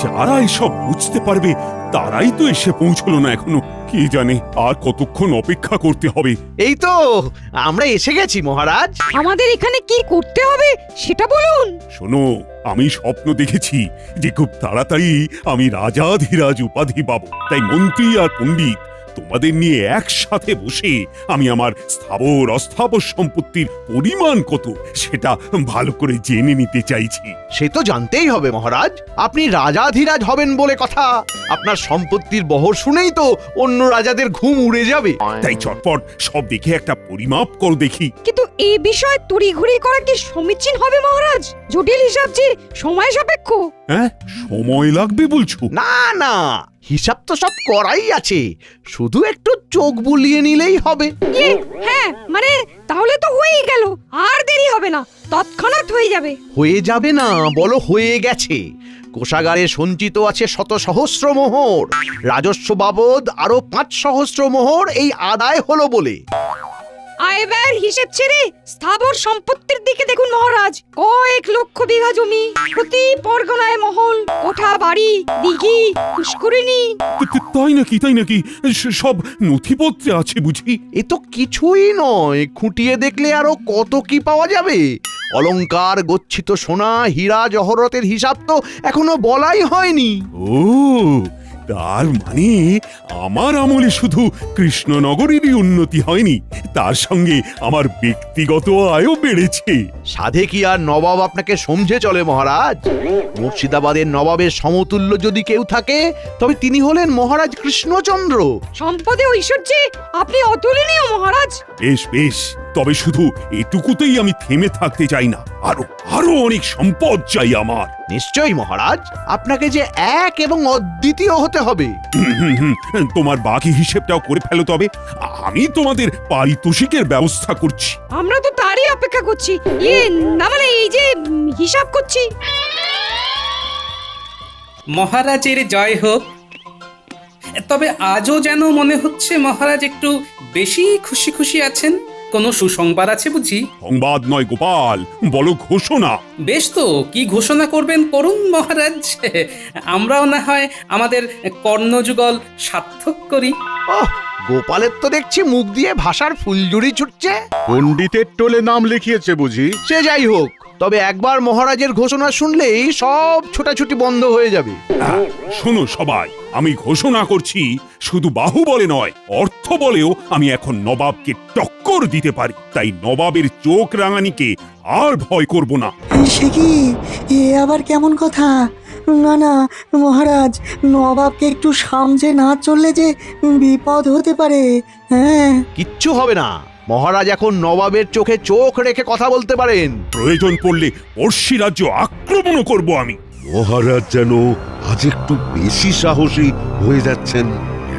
যারা এসব বুঝতে পারবে তারাই তো এসে পৌঁছলো না এখনো। কে জানে আর কতক্ষণ অপেক্ষা করতে হবে। এই তো আমরা এসে গেছি মহারাজ। আমাদের এখানে কি করতে হবে সেটা বলুন। শোনো, আমি স্বপ্ন দেখেছি যে খুব তাড়াতাড়ি আমি রাজাধিরাজ উপাধি পাবো। তাই মন্ত্রী আর পণ্ডিত তোমাদের নিয়ে একসাথে বসে আমি আমার স্থাবর অস্থাবর সম্পত্তির পরিমাণ কত সেটা ভালো করে জেনে নিতে চাইছি। সে তো জানতেই হবে মহারাজ, আপনি রাজাধিরাজ হবেন বলে কথা। আপনার সম্পত্তির বহর শুনেই তো অন্য রাজাদের ঘুম উড়ে যাবে। তাই চটপট সব দেখে একটা পরিমাপ কর দেখি। কিন্তু এই বিষয়ে তড়িঘড়ি করা কি সমীচীন হবে মহারাজ? জটিল হিসাব যে সময় সাপেক্ষ। হ্যাঁ, সময় লাগবে বলছো? না না, হিসাব তো সব করাই আছে, শুধু একটু চোখ বুলিয়ে নিলেই হবে। হ্যাঁ মানে তাহলে তো হয়েই গেল, আর দেরি হবে না, তৎক্ষণাৎ হয়ে যাবে। হয়ে যাবে না, বলো হয়ে গেছে। কোষাগারে সঞ্চিত আছে শত সহস্র মোহর, রাজস্ব বাবদ আরো 5 সহস্র মোহর এই আদায় হলো বলে। আয় ব্যয়ের হিসেব ছেড়ে স্থাবর সম্পত্তির দিকে দেখুন মহারাজ। কয়েক লক্ষ বিঘা জমি, প্রতি পরগনায় মহল, কোঠা বাড়ি, দিঘি, পুষ্করিণী। তাই নাকি? তাই নাকি? সব নথিপত্রে আছে বুঝি? এ তো কিছুই নয়, খুঁটিয়ে দেখলে আরো কত কি পাওয়া যাবে। অলংকার, গচ্ছিত সোনা, হীরা জহরতের হিসাব তো এখনো বলাই হয়নি। ও, তার মানে আমার আমলে শুধু কৃষ্ণনগরেরই উন্নতি হয়নি, তার সঙ্গে আমার ব্যক্তিগত আয়ও বেড়েছে। সাধে কি আর নবাব আপনাকে সমঝে চলে মহারাজ? মুর্শিদাবাদের নবাবের সমতুল্য যদি কেউ থাকে তবে তিনি হলেন মহারাজ কৃষ্ণচন্দ্র। সম্পদে ঐশ্বর্যে আপনি অতুলনীয় মহারাজ। বেশ বেশ, তবে শুধু এটুকুতেই আমি থেমে থাকতে চাই না, আরো আরো অনেক সম্পদ চাই আমার। নিশ্চয়ই মহারাজ, আপনাকে যে এক এবং অদ্বিতীয় হতে হবে। তোমার বাকি হিসেবটাও করে ফেলো তবে, আমি তোমাদের পারিতোষিকের ব্যবস্থা করছি। আমরা তো তারই অপেক্ষা করছি। না মানে এই যে হিসাব করছি। মহারাজের জয় হোক। তবে আজও যেন মনে হচ্ছে মহারাজ একটু বেশি খুশি খুশি আছেন। কোনো সুসংবাদ আছে বুঝি? সংবাদ নয় গোপাল, বলো ঘোষণা। বেশ তো, কি ঘোষণা করবেন করুন মহারাজ। আমরাও না হয় আমাদের কর্ণযুগল সার্থক করি। ওহ, গোপালের তো দেখছি মুখ দিয়ে ভাষার ফুলঝুরি ছুটছে। পণ্ডিতের টোলে নাম লিখিয়েছে বুঝি? সে যাই হোক, তবে একবার মহারাজের ঘোষণা শুনলেই সব ছোটাছুটি বন্ধ হয়ে যাবে। শোনো সবাই, আমি ঘোষণা করছি, শুধু বাহুবলে নয়, অর্থ বলেও আমি এখন নবাবকে টক্কর দিতে পারি। তাই নবাবের চোখ রাঙানিকে আর ভয় করব না। সে কি, এ আবার কেমন কথা? না না মহারাজ, নবাবকে একটু সামজে না চললে যে বিপদ হতে পারে। হ্যাঁ, কিচ্ছু হবে না, মহারাজ এখন নবাবের চোখে চোখ রেখে কথা বলতে পারেন। প্রয়োজন পড়লে পড়শি রাজ্য আক্রমণও করব আমি। মহারাজ যেন আজ একটু বেশি সাহসী হয়ে যাচ্ছেন।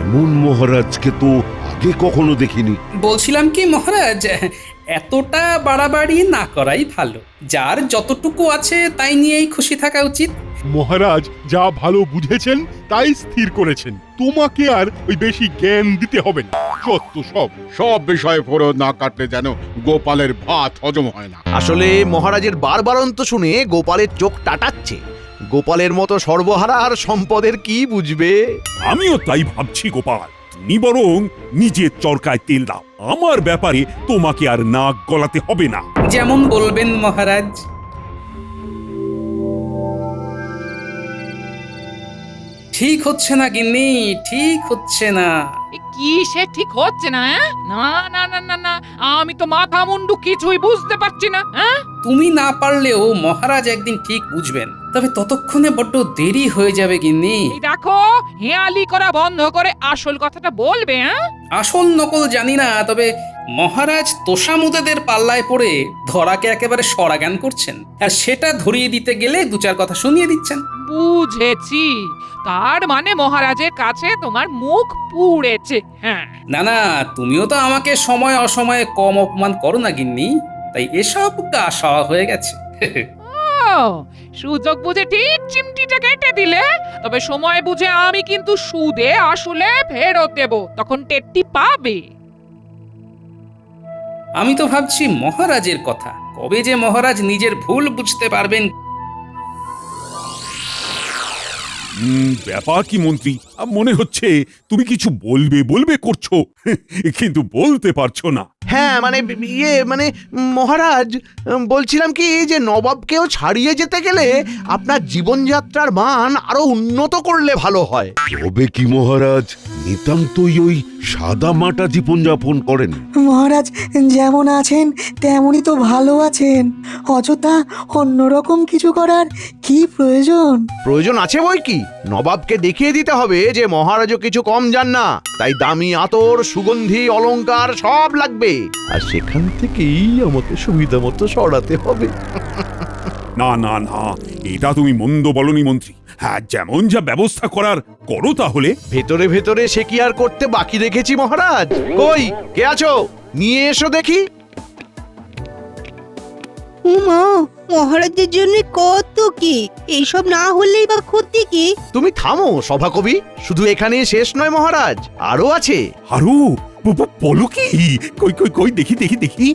এমন মহারাজকে তো আগে কখনো দেখিনি। বলছিলাম কি মহারাজ, এতটা বাড়াবাড়ি না করাই ভালো। যার যতটুকু আছে তাই নিয়েই খুশি থাকা উচিত। মহারাজ যা ভালো বুঝেছেন তাই স্থির করেছেন, তোমাকে আর ওই বেশি জ্ঞান দিতে হবে না। সত্য সব বিষয়ে ফোরত না কাটলে যেন গোপালের ভাত হজম হয় না। আসলে মহারাজের বারবারন্ত শুনে গোপালের চোখ টাটাচ্ছে। গোপালের মতো সর্বহারা আর সম্পদের কি বুঝবে? আমিও তাই ভাবছি গোপাল, তুমি বরং নিজের চরকায় তেল দাও। আমার ব্যাপারে তোমাকে আর নাক গলাতে হবে না। যেমন বলবেন মহারাজ। ঠিক হচ্ছে না গিন্নি, ঠিক হচ্ছে না। কি সে ঠিক হচ্ছে না? না না না না না, আমি তো মাথা মুন্ডু কিছুই বুঝতে পারছি না। তুমি না পারলেও মহারাজ একদিন ঠিক বুঝবেন, তবে ততক্ষণে বড্ড দেরি হয়ে যাবে গিন্নি। এই দেখো, হেয়ালি করা বন্ধ করে আসল কথাটা বলবে। আসল নকল জানি না, তবে মহারাজ তোষামুদেদের পাল্লায় পড়ে ধরাকে একেবারে সরাজ্ঞান করছেন, আর সেটা ধরিয়ে দিতে গেলে দু চার কথা শুনিয়ে দিচ্ছেন। বুঝেছি, তার মানে মহারাজের কাছে তোমার মুখ পুড়েছে। হ্যাঁ, না না, তুমিও তো আমাকে সময় অসময়ে কম অপমান করো না গিন্নি, তাই এসব গা সওয়া হয়ে গেছে। ও, সুযোগ বুঝে ঠিক চিমটিটা কেটে দিলে। তবে সময় বুঝে আমি কিন্তু সুদে আসলে ফেরত দেব, তখন টেটটি পাবে। আমি তো ভাবছি মহারাজের কথা, কবে যে মহারাজ নিজের ভুল বুঝতে পারবেন। ব্যাপার কি মন্ত্রী, মনে হচ্ছে তুমি কিছু বলবে বলবে করছো কিন্তু বলতে পারছো না। হ্যাঁ মানে মানে মহারাজ, বলছিলাম কি যে নবাবকেও ছাড়িয়ে যেতে গেলে আপনার জীবনযাত্রার মান আরো উন্নত করলে ভালো হয়। তবে কি মহারাজ নিতান্তই ওই সাদা মাটা জীবনযাপন করেন? মহারাজ যেমন আছেন তেমনই তো ভালো আছেন, অযথা অন্যরকম কিছু করার কি প্রয়োজন? প্রয়োজন আছে বই কি, নবাবকে দেখিয়ে দিতে হবে যে মহারাজও কিছু কম যান না, তাই দামি আতর, সুগন্ধি, অলংকার সব লাগবে, আর সেখান থেকেই আমাকে সুবিধা মতো সরাতে হবে। না না না, এটা তুমি মন্দ বলনি মন্ত্রী। হ্যাঁ, যেমন যা ব্যবস্থা করার করো তাহলে। ভেতরে ভেতরে সে কি আর করতে বাকি রেখেছি মহারাজ? কই কে আছো, নিয়ে এসো দেখি। উমা, মহারাজের জন্য কত কি, এইসব না হলেই বা ক্ষতি কি? তুমি থামো সভাকবি, শুধু এখানে শেষ নয় মহারাজ, আরো আছে। আরো বলো কি? কই কই কই দেখি দেখি দেখি।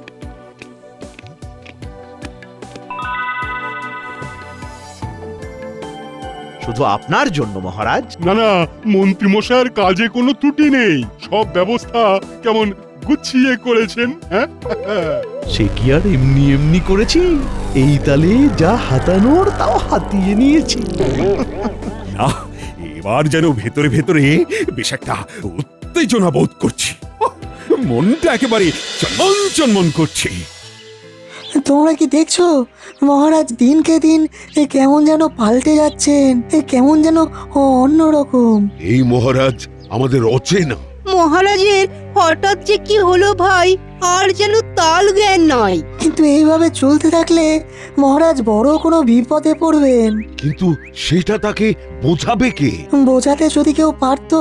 শুধু আপনার জন্য মহারাজ। না না, মন্ত্রী মশাইয়ের কাজে কোনো ত্রুটি নেই, সব ব্যবস্থা কেমন গুছিয়ে করেছেন। হ্যাঁ, সে কি আর এমনি এমনি করেছি, এই তালে যা হাতানোর তাও হাতিয়ে নিয়েছি। না, এবার যেন ভেতরে ভেতরে বেশ একটা উত্তেজনা বোধ করছি। মনটা একেবারে চনমন চনমন করছে। তোমরা কি দেখছো মহারাজ দিনকে দিন কেমন যেন পাল্টে যাচ্ছেন, কেমন যেন অন্যরকম। এই মহারাজ আমাদের অচেনা। মহারাজের হঠাৎ যে কি হলো ভাই, আর যেন তাল জ্ঞান নয়। কিন্তু এইভাবে চলতে থাকলে মহারাজ বড় কোনো বিপদে পড়বেন। কিন্তু সেটা তাকে বোঝাবে কে? বোঝাতে যদি কেউ পারতো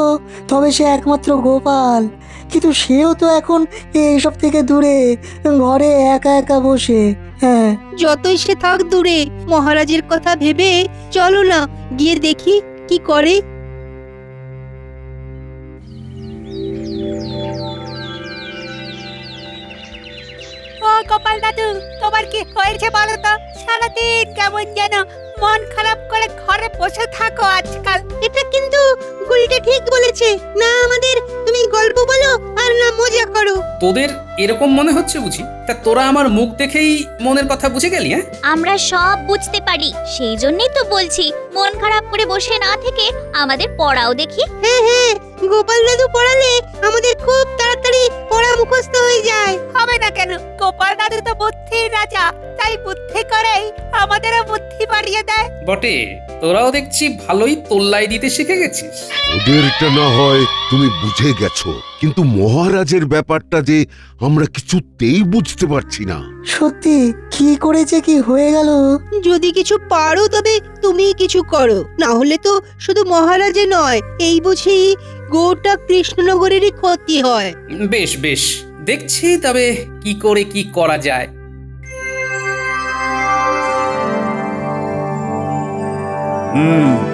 তবে সে একমাত্র গোপাল, কিন্তু সেও তো এখন এইসব থেকে দূরে, ঘরে একা একা বসে। হ্যাঁ, যতই সে থাক দূরে, মহারাজের কথা ভেবে চলো না গিয়ে দেখি কি করে। ও গোপাল দাদু, তোমার কি হয়েছে বলো তো? সারাদিন কেমন যেন মন খারাপ করে ঘরে বসে থাকো আজকাল। এটা কিন্তু গুলটে ঠিক বলেছে, না আমাদের তুমি গল্প বলো আর না মজা করো। তোদের এরকম মনে হচ্ছে বুঝি? তা তোরা আমার মুখ দেখেই মনের কথা বুঝে গেলি? হ্যাঁ, আমরা সব বুঝতে পারি, সেই জন্যই তো বলছি মন খারাপ করে বসে না থেকে আমাদের পড়াও দেখি। হ্যাঁ হ্যাঁ, গোপাল দাদু পড়ালে আমাদের খুব তাড়াতাড়ি পড়া মুখস্থ হয়ে যায়। হবে না কেন, গোপাল দাদু তো বুদ্ধির রাজা, তাই বুদ্ধি করেই আমাদেরও বুদ্ধি বাড়িয়ে দেয়। বটে, তোরাও দেখছি ভালোই তোল্লাই দিতে শিখে গেছিস। ওদেরটা না হয় তুমি বুঝে গেছো, কিন্তু মহারাজের ব্যাপারটা যে আমরা কিছুতেই বুঝতে পারছি না। সত্যি কি করেছে কি হয়ে গেল? যদি কিছু পারো তবে তুমি কিছু করো, না হলে তো শুধু মহারাজে নয়, এই বুঝি গোটা কৃষ্ণনগরেরই ক্ষতি হয়। বেশ বেশ, দেখছি তবে কি করে কি করা যায়।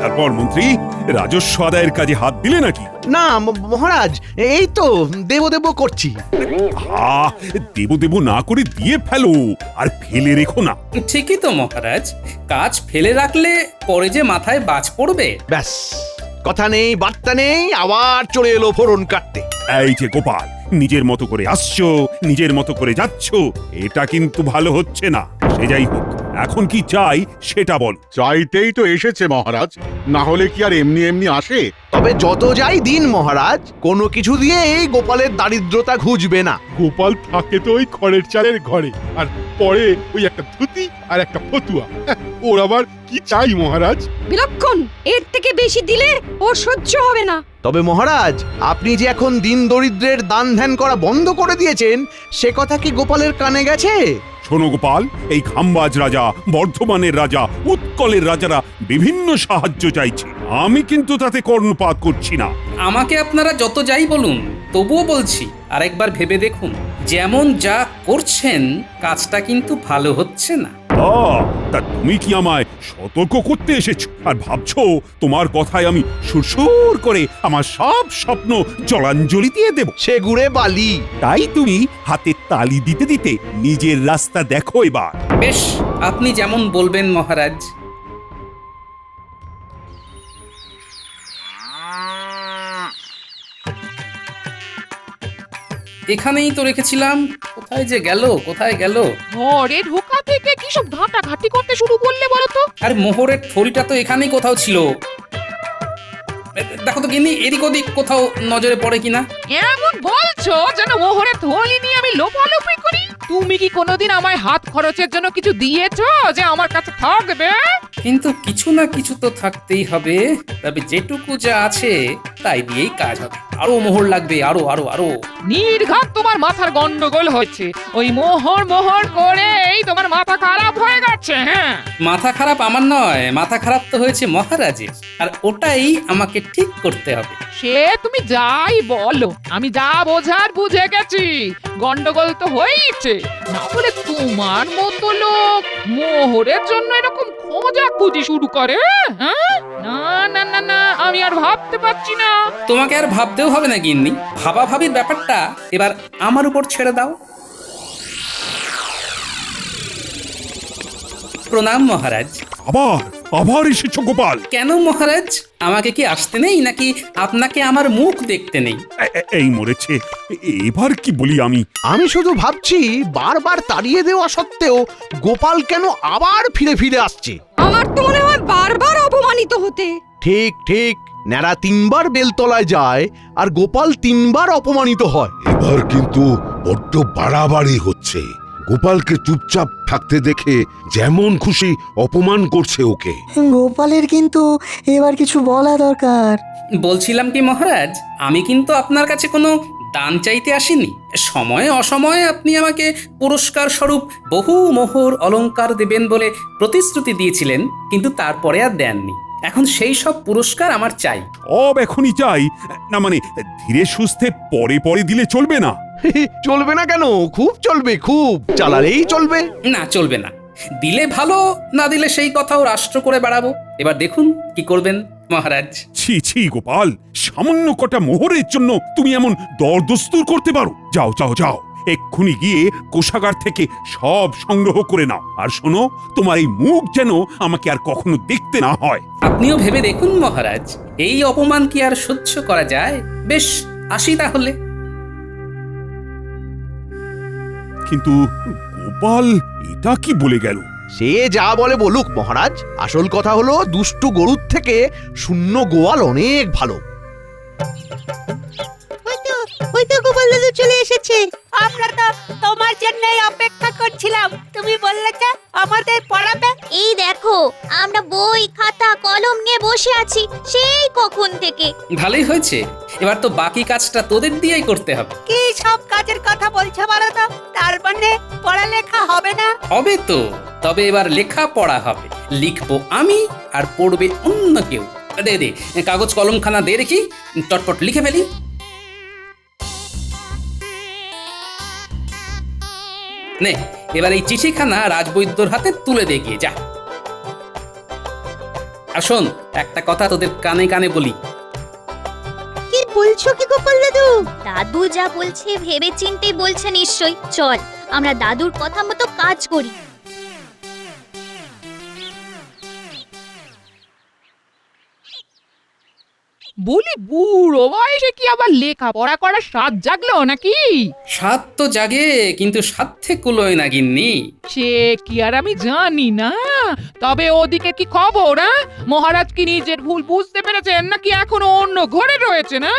তারপর মন্ত্রী রাজস্ব আদায়ের কাজে হাত দিলে নাকি? না মহারাজ, এই তো দেব দেব করছি। দেব দেব না করে দিয়ে ফেলো, আর ফেলে রেখো না। ঠিকই তো মহারাজ, কাজ ফেলে রাখলে পরে যে মাথায় বাজ পড়বে। ব্যাস, কথা নেই বার্তা নেই, আবার চলে এলো ফোড়ন কাটতে। এই যে গোপাল, নিজের মতো করে আসছো, নিজের মতো করে যাচ্ছ, এটা কিন্তু ভালো হচ্ছে না। সে যাই হোক, এখন কি চাই সেটা বল। চাইতেই তো এসেছে মহারাজ, না হলে কি আর এমনি এমনি আসে? তবে যত যাই দিন মহারাজ, কোনো কিছু দিয়ে এই গোপালের দারিদ্রতা ঘুচবে না। গোপাল থাকে তো ওই খড়ের চালের ঘরে, আর পরে ওই একটা ধুতি আর একটা ফতুয়া। ওর আবার কি চাই মহারাজ? বিলক্ষণ, এর থেকে বেশি দিলে ওর সহ্য হবে না। তবে মহারাজ, আপনি যে এখন দিন দরিদ্রের দান ধ্যান করা বন্ধ করে দিয়েছেন, সে কথা কি গোপালের কানে গেছে? শোনো গোপাল, এই খাম্বাজ রাজা, বর্ধমানের রাজা, উৎকলের রাজারা বিভিন্ন সাহায্য চাইছে, আমি কিন্তু তাতে কর্ণপাত করছি না। আমাকে আপনারা যত যাই বলুন, তবুও বলছি আরেকবার ভেবে দেখুন, যেমন যা করছেন কাজটা কিন্তু ভালো হচ্ছে না। তা তুমি কি আমায় সতর্ক করতে এসেছো, আর ভাবছো তোমার কথায় আমি সুরসুর করে আমার সব স্বপ্ন জলাঞ্জলি দিয়ে দেব? সে গুড়ে বালি। তাই তুমি হাতে তালি দিতে দিতে নিজের রাস্তা দেখো এবার। বেশ, আপনি যেমন বলবেন মহারাজ। এখানেই তো রেখেছিলাম। কোথায় যে গেল, কোথায় গেল? ঘরে ঢোকা থেকে কি সব ঘাটাঘাটি করতে শুরু করলে বলো তো? আরে মোহরের থলিটা তো এখানেই কোথাও ছিল। দেখো তো গিন্নি, এদিক ওদিক কোথাও নজরে পড়ে কিনা। এমন বলছো যেন মোহরের থলি নিয়ে আমি লোপালোপি করি। তুমি কি কোনোদিন আমায় হাত খরচের জন্য কিছু দিয়েছো যে আমার কাছে থাকবে? কিন্তু কিছু না কিছু তো থাকতেই হবে। তবে যেটুকু যা আছে তাই দিয়েই কাজ হবে। আরো মোহর লাগবে, আরো আরো আরো। নির্ঘাত তোমার মাথার গন্ডগোল হচ্ছে। ওই মোহর মোহর করেই তোমার মাথা খারাপ হয়ে গেছে। হ্যাঁ, মাথা খারাপ আমার নয়, মাথা খারাপ তো হয়েছে মহারাজের, আর ওটাই আমাকে ঠিক করতে হবে। সে তুমি যাই বলো, আমি যা বোঝার বুঝে গেছি। গন্ডগোল তো হয়েছে, না বলে তোমার মতো লোক মোহরের জন্য এরকম খোঁজাখুঁজি শুরু করে? হ্যাঁ, না না না না, আমি আর ভাবতে পারছি না। তোমাকে আর ভাবতেও হবে না গিন্নি, ভাবাভাবির ব্যাপারটা এবার আমার উপর ছেড়ে দাও। প্রণাম মহারাজ। আবার আবার এসেছো গোপাল? কেন মহারাজ, আমাকে কি আসতে নেই নাকি আপনাকে আমার মুখ দেখতে নেই? এই মরেছে, এবার কি বলি আমি? আমি শুধু ভাবছি বারবার তাড়িয়ে দেওয়া সত্ত্বেও গোপাল কেন আবার ফিরে ফিরে আসছে। আমার তো মনে হয় বারবার অপমানিত হতে। ঠিক ঠিক, ন্যাড়া 3বার বেলতলায় যায় আর গোপাল 3বার অপমানিত হয়। এবার কিন্তু বড্ড বাড়াবাড়ি হচ্ছে। গোপালকে চুপচাপ থাকতে দেখে যেমন খুশি অপমান করছে ওকে। গোপালের কিন্তু এবার কিছু বলা দরকার। বলছিলাম কি মহারাজ, আমি কিন্তু আপনার কাছে কোনো দান চাইতে আসিনি। সময়ে অসময়ে আপনি আমাকে পুরস্কার স্বরূপ বহু মোহর অলংকার দেবেন বলে প্রতিশ্রুতি দিয়েছিলেন, কিন্তু তারপরে আর দেননি। এখন সেই সব পুরস্কার আমার চাই। এখনই চাই না? মানে ধীরে সুস্থে পরে পরে দিলে চলবে না? চলবে না কেন? খুব চলবে, খুব চালালেই চলবে। না, চলবে না। দিলে ভালো, না দিলে সেই কথাও রাষ্ট্র করে বেড়াবো। এবার দেখুন কি করবেন মহারাজ। ছি ছি গোপাল, সামান্য কটা মোহরের জন্য তুমি এমন দরদস্তুর করতে পারো? যাও যাও যাও, এক্ষুনি গিয়ে কোষাগার থেকে সব সংগ্রহ করে নাও। আর শোনো, তোমার এই মুখ যেন আমাকে আর কখনো দেখতে না হয়। আপনিও ভেবে দেখুন মহারাজ, এই অপমান কি আর সহ্য করা যায়? বেশ, আসি তাহলে। কিন্তু গোপাল এটা কি বলে গেল? সে যা বলে বলুক মহারাজ, আসল কথা হলো দুষ্টু গরুর থেকে শূন্য গোয়াল অনেক ভালো। ওই তো গোপাল দাদু চলে এসেছে। আমরা তো তোমার জন্যই অপেক্ষা করছিলাম। তুমি বললে যে আমাদের পড়াবে। এই দেখো, আমরা বই খাতা কলম নিয়ে বসে আছি সেই কখন থেকে। ভালোই হয়েছে, এবার তো বাকি কাজটা তোদের দিয়েই করতে হবে। কি সব কাজের কথা বলছো বলো তো? তার মানে পড়ালেখা হবে না? হবে তো, তবে এবার লেখা পড়া হবে। লিখবো আমি আর পড়বে অন্য কেউ। দে দে কাগজ কলমখানা দে দেখি, টটপট লিখে ফেলি। নে, এবার এই চিঠিখানা রাজবৈদ্যর হাতে তুলে দে গিয়ে, যা। আর শোন, একটা কথা তোদের কানে কানে বলি। কি বলছো কি গোপাল দাদু? দাদু যা বলছে ভেবে চিন্তে বলছে নিশ্চয়ই। চল, আমরা দাদুর কথা মতো কাজ করি। বলি, বুড়ো বয়সে কি আবার লেখাপড়া করার স্বাদ জাগলো নাকি? স্বাদ তো জাগে, কিন্তু সাধ্যে কুলোয় না গিন্নি। সে কি আর আমি জানি না। তবে ওদিকে কি খবর? মহারাজ কি নিজের ভুল বুঝতে পেরেছেন নাকি এখনো অন্য ঘরে রয়েছে? না,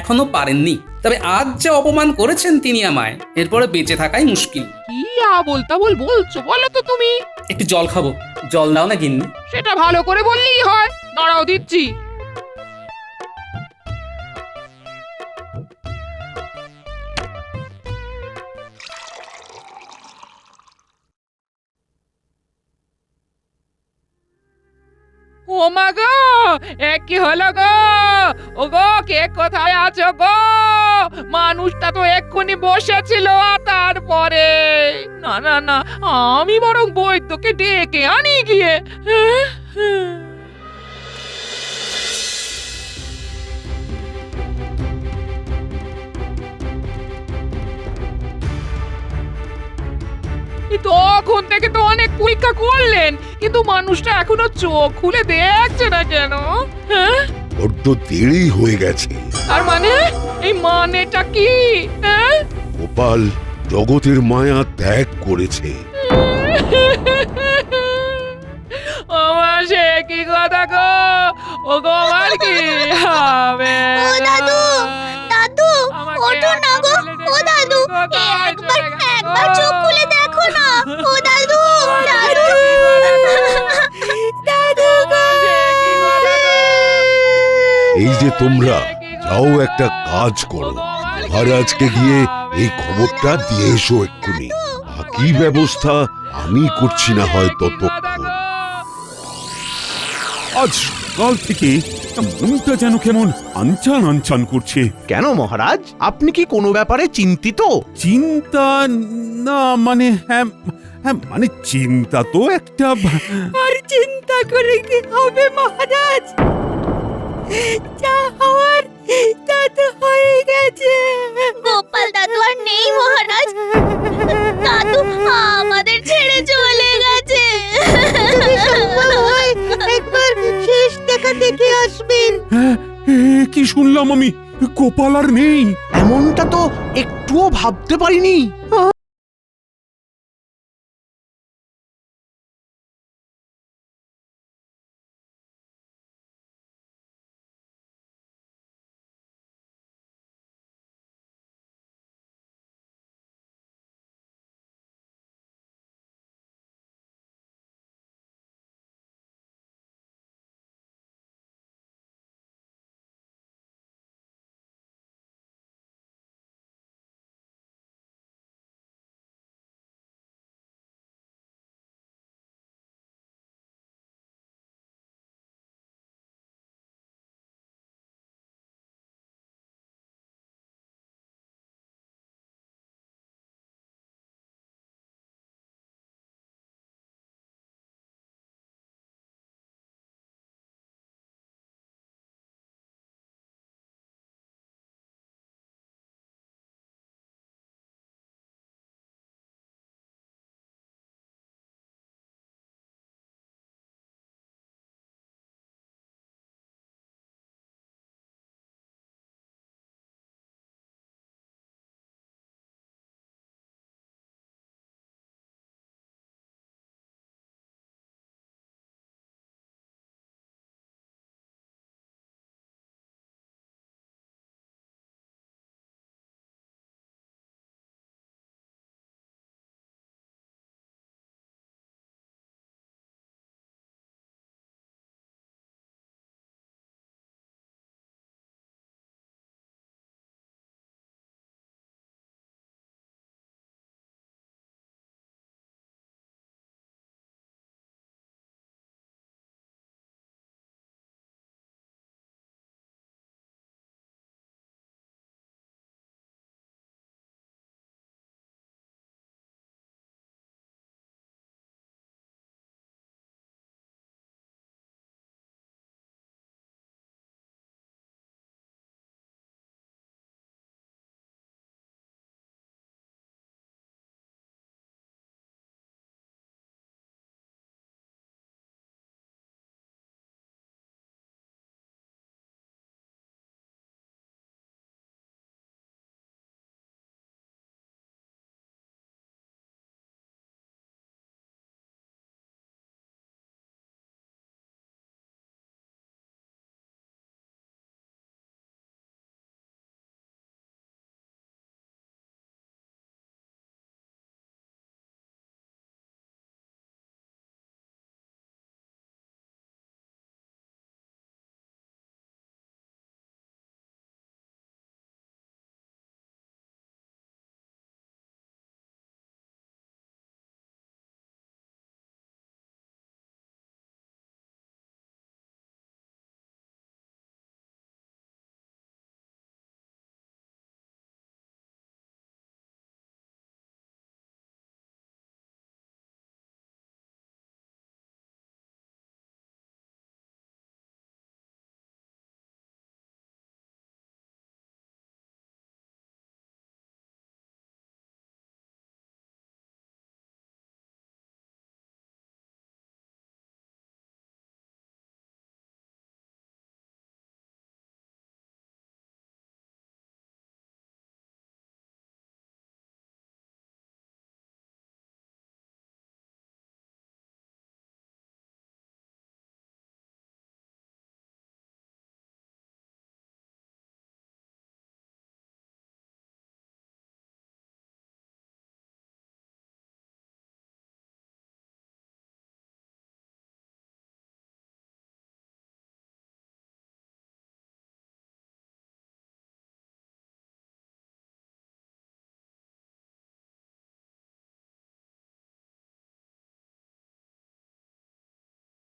এখনো পারেননি, তবে আজ যে অপমান করেছেন তিনি আমায়, এরপরে বেঁচে থাকাই মুশকিল। কি আবোল তাবোল বলছো বলো তো তুমি? একটু জল খাবো, জল দাও না গিন্নি। সেটা ভালো করে বললেই হয়। দাঁড়াও, দিচ্ছি। ও মা গো, কি হলো গো? ও গো, কে কোথায় আছো গো? মানুষটা তো এক্ষুনি বসেছিল, তারপরে না না না, আমি বরং বৈদ্যকে ডেকে আনি গিয়ে। তখন থেকে তো অনেক পরীক্ষা করলেন, কিন্তু মানুষটা এখনো চোখ খুলে দেখছে না কেন? হ্যাঁ, বড্ড দেরি হয়ে গেছে। তার মানে এই মানেটা কি? হ্যাঁ, গোপাল জগতের মায়া ত্যাগ করেছে। আমার সে কি কথা গো, ও গো আমার কি হবে? ও দাদু, দাদু, আমাকে ওঠো না গো, ও দাদু, একবার চোখ খুলে দেখো না, ও দাদু, দাদু, দাদু গো। এই যে তোমরা যাও একটা কাজ করো, মহারাজকে গিয়ে এই খবরটা দিয়ে এসো এক্ষুনি। বাকি ব্যবস্থা আমি করছি না হয়তো ততক্ষণ। আজ সকাল থেকে মনটা যেন কেমন আনচান আনচান করছে। কেন মহারাজ, আপনি কি কোনো ব্যাপারে চিন্তিত? চিন্তা না, মানে হ্যাঁ হ্যাঁ, মানে চিন্তা তো একটা আর চিন্তা করে কি হবে মহারাজ? যা হওয়ার তা তো হয়ে গেছে। গোপাল দাদু আর নেই মহারাজ, দাদু আমাদের ছেড়ে চলে গেছে। একবার শেষ দেখা দেখে আসবেন। হ্যাঁ, কি শুনলাম আমি, গোপাল আর নেই। এমনটা তো একটুও ভাবতে পারিনি।